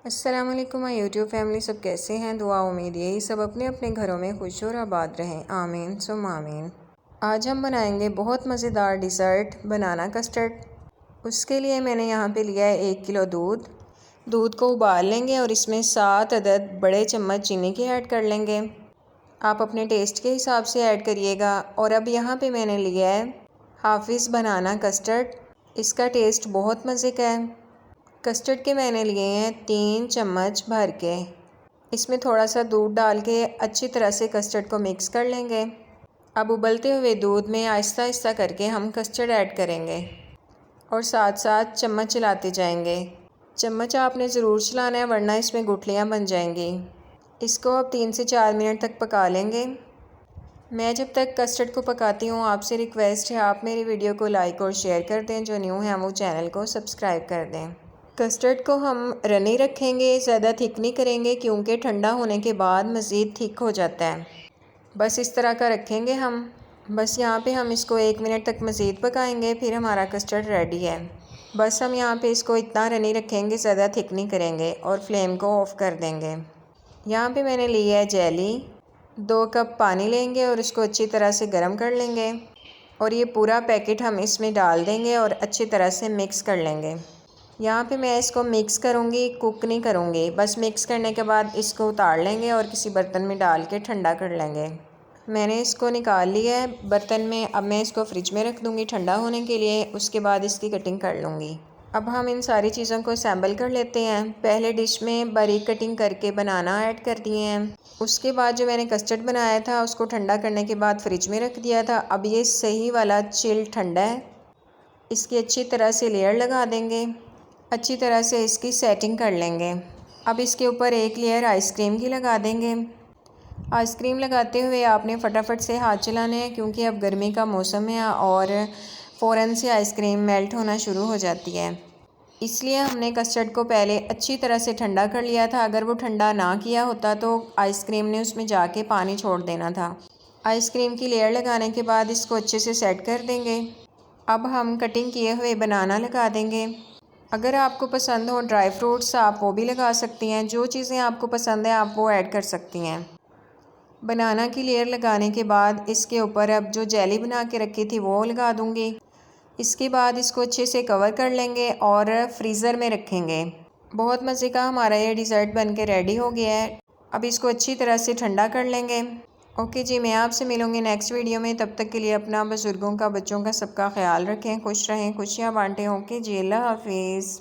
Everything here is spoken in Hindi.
अस्सलाम वालेकुम माय यूट्यूब फैमिली, सब कैसे हैं। दुआ उम्मीद यही सब अपने अपने घरों में खुश और आबाद रहें, आमीन सुम आमीन। आज हम बनाएंगे बहुत मज़ेदार डिज़र्ट बनाना कस्टर्ड। उसके लिए मैंने यहाँ पे लिया है 1 किलो दूध को उबाल लेंगे और इसमें 7 अदद बड़े चम्मच चीनी के ऐड कर लेंगे। आप अपने टेस्ट के हिसाब से ऐड करिएगा। और अब यहाँ पे मैंने लिया है हाफिज़ बनाना कस्टर्ड। इसका टेस्ट बहुत मज़े का है। कस्टर्ड के मैंने लिए हैं 3 चम्मच भर के। इसमें थोड़ा सा दूध डाल के अच्छी तरह से कस्टर्ड को मिक्स कर लेंगे। अब उबलते हुए दूध में आहिस्ता आहिस्ता करके हम कस्टर्ड ऐड करेंगे और साथ साथ चम्मच चलाते जाएंगे। चम्मच आपने ज़रूर चलाना है वरना इसमें गुठलियाँ बन जाएंगी। इसको अब 3 से 4 मिनट तक पका लेंगे। मैं जब तक कस्टर्ड को पकाती हूँ आपसे रिक्वेस्ट है आप मेरी वीडियो को लाइक और शेयर कर दें। जो न्यू हैं वो चैनल को सब्सक्राइब कर दें। कस्टर्ड को हम रनी रखेंगे, ज़्यादा थिक नहीं करेंगे क्योंकि ठंडा होने के बाद मज़ीद थिक हो जाता है। बस इस तरह का रखेंगे हम। बस यहाँ पे हम इसको 1 मिनट तक मज़ीद पकाएंगे, फिर हमारा कस्टर्ड रेडी है। बस हम यहाँ पे इसको इतना रनी रखेंगे, ज़्यादा थिक नहीं करेंगे और फ्लेम को ऑफ़ कर देंगे। यहाँ पे मैंने ली है जेली। 2 कप पानी लेंगे और इसको अच्छी तरह से गर्म कर लेंगे और ये पूरा पैकेट हम इसमें डाल देंगे और अच्छी तरह से मिक्स कर लेंगे। यहाँ पे मैं इसको मिक्स करूँगी, कुक नहीं करूँगी। बस मिक्स करने के बाद इसको उतार लेंगे और किसी बर्तन में डाल के ठंडा कर लेंगे। मैंने इसको निकाल लिया है बर्तन में। अब मैं इसको फ्रिज में रख दूँगी ठंडा होने के लिए। उसके बाद इसकी कटिंग कर लूँगी। अब हम इन सारी चीज़ों को असम्बल कर लेते हैं। पहले डिश में बारीक कटिंग करके बनाना ऐड कर दिए हैं। उसके बाद जो मैंने कस्टर्ड बनाया था उसको ठंडा करने के बाद फ्रिज में रख दिया था। अब ये सही वाला चिल ठंडा है। इसकी अच्छी तरह से लेयर लगा देंगे, अच्छी तरह से इसकी सेटिंग कर लेंगे। अब इसके ऊपर एक लेयर आइसक्रीम की लगा देंगे। आइसक्रीम लगाते हुए आपने फटाफट से हाथ चलाने हैं क्योंकि अब गर्मी का मौसम है और फ़ौरन से आइसक्रीम मेल्ट होना शुरू हो जाती है। इसलिए हमने कस्टर्ड को पहले अच्छी तरह से ठंडा कर लिया था। अगर वो ठंडा ना किया होता तो आइसक्रीम ने उसमें जाके पानी छोड़ देना था। आइसक्रीम की लेयर लगाने के बाद इसको अच्छे से सेट कर देंगे। अब हम कटिंग किए हुए बनाना लगा देंगे। अगर आपको पसंद हो ड्राई फ्रूट्स आप वो भी लगा सकती हैं। जो चीज़ें आपको पसंद है आप वो ऐड कर सकती हैं। बनाना की लेयर लगाने के बाद इसके ऊपर अब जो जेली बना के रखी थी वो लगा दूँगी। इसके बाद इसको अच्छे से कवर कर लेंगे और फ्रीज़र में रखेंगे। बहुत मज़े का हमारा ये डिज़र्ट बन के रेडी हो गया है। अब इसको अच्छी तरह से ठंडा कर लेंगे। ओके जी, मैं आपसे मिलूँगी नेक्स्ट वीडियो में। तब तक के लिए अपना, बुज़ुर्गों का, बच्चों का सबका ख्याल रखें। खुश रहें, खुशियाँ बांटें। ओके जी, अल्लाह हाफिज़।